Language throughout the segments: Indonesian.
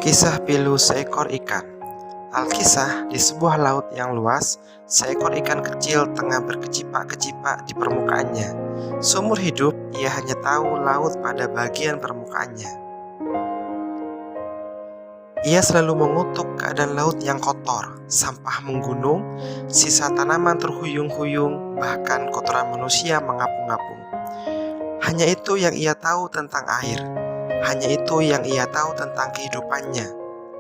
Kisah pilu seekor ikan. Alkisah, di sebuah laut yang luas, seekor ikan kecil tengah berkecipak-kecipak di permukaannya. Seumur hidup, ia hanya tahu laut pada bagian permukaannya. Ia selalu mengutuk keadaan laut yang kotor, sampah menggunung, sisa tanaman terhuyung-huyung, bahkan kotoran manusia mengapung-apung. Hanya itu yang ia tahu tentang air. Hanya itu yang ia tahu tentang kehidupannya.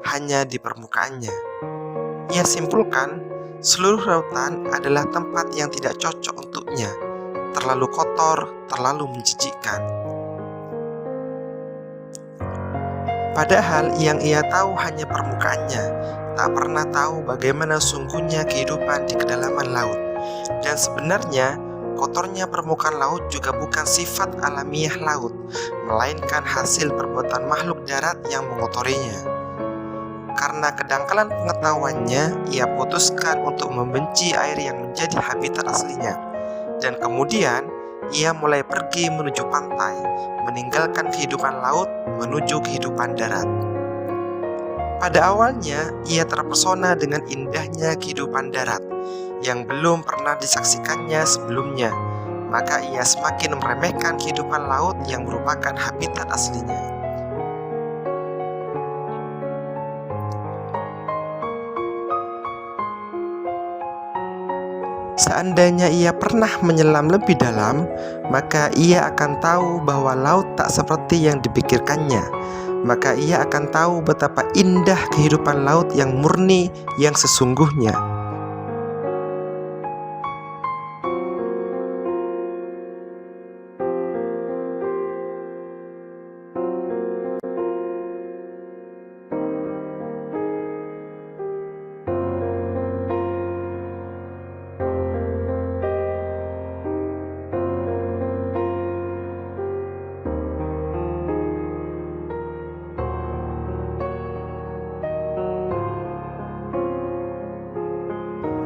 Hanya di permukaannya. Ia simpulkan, seluruh lautan adalah tempat yang tidak cocok untuknya, terlalu kotor, terlalu menjijikkan. Padahal yang ia tahu hanya permukaannya, tak pernah tahu bagaimana sungguhnya kehidupan di kedalaman laut. Dan sebenarnya, kotornya permukaan laut juga bukan sifat alamiah laut, melainkan hasil perbuatan makhluk darat yang mengotorinya. Karena kedangkalan pengetahuannya, ia putuskan untuk membenci air yang menjadi habitat aslinya. Dan kemudian, ia mulai pergi menuju pantai, meninggalkan kehidupan laut menuju kehidupan darat. Pada awalnya, ia terpesona dengan indahnya kehidupan darat yang belum pernah disaksikannya sebelumnya. Maka ia semakin meremehkan kehidupan laut yang merupakan habitat aslinya. Seandainya ia pernah menyelam lebih dalam, maka ia akan tahu bahwa laut tak seperti yang dipikirkannya. Maka ia akan tahu betapa indah kehidupan laut yang murni, yang sesungguhnya.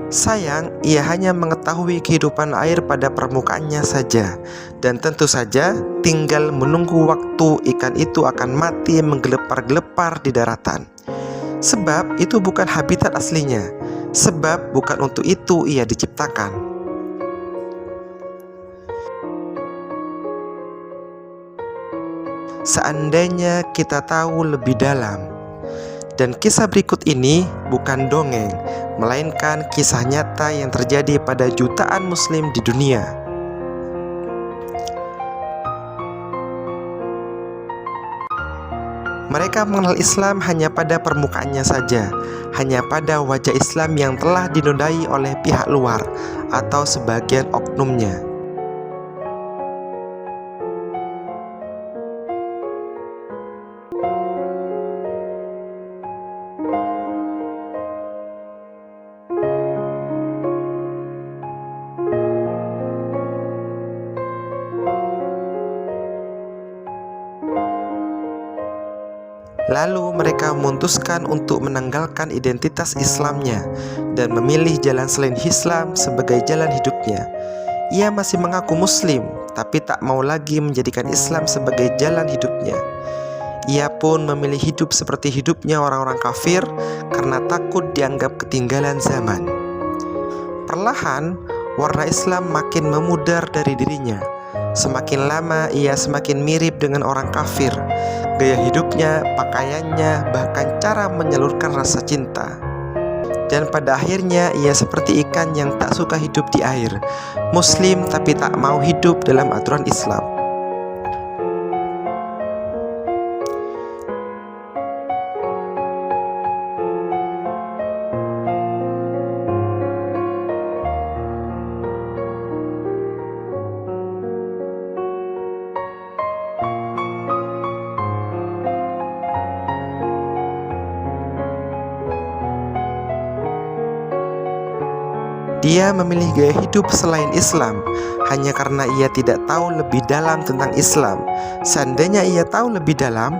Sayang, ia hanya mengetahui kehidupan air pada permukaannya saja. Dan tentu saja, tinggal menunggu waktu ikan itu akan mati menggelepar-gelepar di daratan. Sebab itu bukan habitat aslinya. Sebab bukan untuk itu ia diciptakan. Seandainya kita tahu lebih dalam. Dan kisah berikut ini bukan dongeng, melainkan kisah nyata yang terjadi pada jutaan muslim di dunia. Mereka mengenal Islam hanya pada permukaannya saja, hanya pada wajah Islam yang telah dinodai oleh pihak luar atau sebagian oknumnya. Lalu mereka memutuskan untuk menanggalkan identitas Islamnya dan memilih jalan selain Islam sebagai jalan hidupnya. Ia masih mengaku Muslim, tapi tak mau lagi menjadikan Islam sebagai jalan hidupnya. Ia pun memilih hidup seperti hidupnya orang-orang kafir karena takut dianggap ketinggalan zaman. Perlahan, warna Islam makin memudar dari dirinya. Semakin lama ia semakin mirip dengan orang kafir. Gaya hidupnya, pakaiannya, bahkan cara menyalurkan rasa cinta. Dan pada akhirnya ia seperti ikan yang tak suka hidup di air, Muslim tapi tak mau hidup dalam aturan Islam. Dia memilih gaya hidup selain Islam hanya karena ia tidak tahu lebih dalam tentang Islam. Seandainya ia tahu lebih dalam,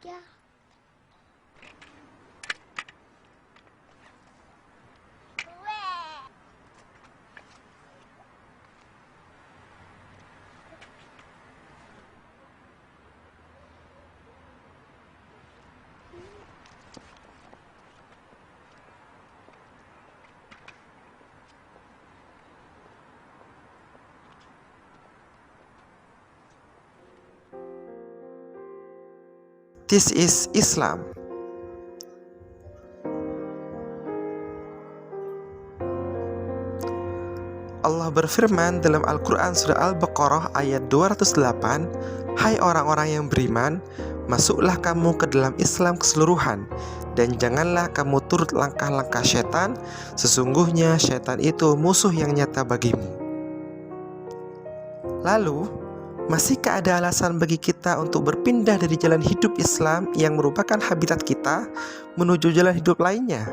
aja. This is Islam. Allah berfirman dalam Al-Quran Surah Al-Baqarah ayat 208, "Hai orang-orang yang beriman, masuklah kamu ke dalam Islam keseluruhan, dan janganlah kamu turut langkah-langkah syaitan, sesungguhnya syaitan itu musuh yang nyata bagimu." Lalu, masihkah ada alasan bagi kita untuk berpindah dari jalan hidup Islam yang merupakan habitat kita menuju jalan hidup lainnya?